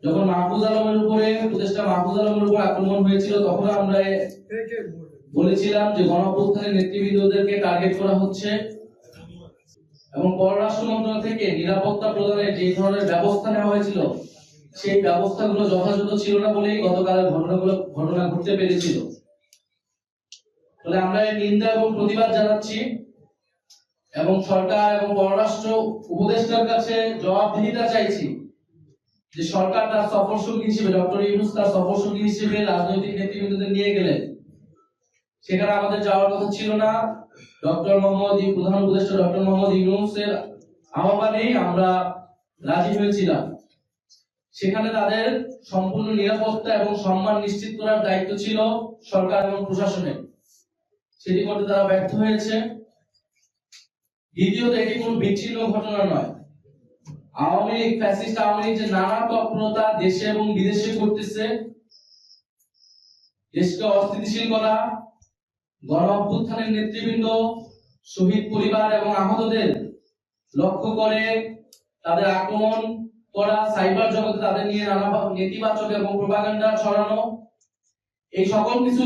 যখন মাহফুজ আলমের উপরে উপদেষ্টা মাহফুজ আলমের উপর আক্রমণ হয়েছিল তখন আমরা বলেছিলাম যে গণঅভ্যুত্থানের নেতৃবৃন্দদেরকে টার্গেট করা হচ্ছে এবং পররাষ্ট্র মন্ত্রণালয় থেকে নিরাপত্তা প্রদানে যে ধরনের ব্যবস্থা নেওয়া হয়েছিল সেই ব্যবস্থাগুলো যথাযথ ছিল না বলেই গতকালের ঘটনা ঘটতে পেরেছিল। ফলে আমরা এর নিন্দা এবং প্রতিবাদ জানাচ্ছি এবং সরকার এবং পররাষ্ট্র উপদেষ্টার কাছে জবাবদিহিতা চাইছি যে সরকার তার সফরসঙ্গী হিসেবে ডক্টর ইউনূস তার সফরসঙ্গী হিসেবে রাজনৈতিক নেতৃবৃন্দদের নিয়ে গেলেন, সেখানে আমাদের যাওয়ার কথা ছিল না। প্রধান উপদেষ্টা ডক্টর মোহাম্মদ ইউনূসের আহ্বানেই আমরা রাজি হয়েছিলাম। সেখানে তাদের সম্পূর্ণ নিরাপত্তা এবং সম্মান নিশ্চিত করার দায়িত্ব ছিল সরকার এবং প্রশাসনের, সেটি করতে তারা ব্যর্থ হয়েছে। দ্বিতীয়ত, এটি কোনো বিচ্ছিন্ন ঘটনা নয়। আওয়ামী লীগ ফ্যাসিস্ট আওয়ামী লীগ যে নানা তৎপরতা দেশে এবং বিদেশে করতেছে, দেশকে অস্থিতিশীল করা, গণঅভ্যুত্থানের নেতৃবৃন্দ, শহীদ পরিবার এবং আহতদের লক্ষ্য করে তাদের আক্রমণ করা, সাইবার জগতে তাদের নিয়ে নানা নেতিবাচক এবং প্রোপাগান্ডা ছড়ানো, এই সকল কিছু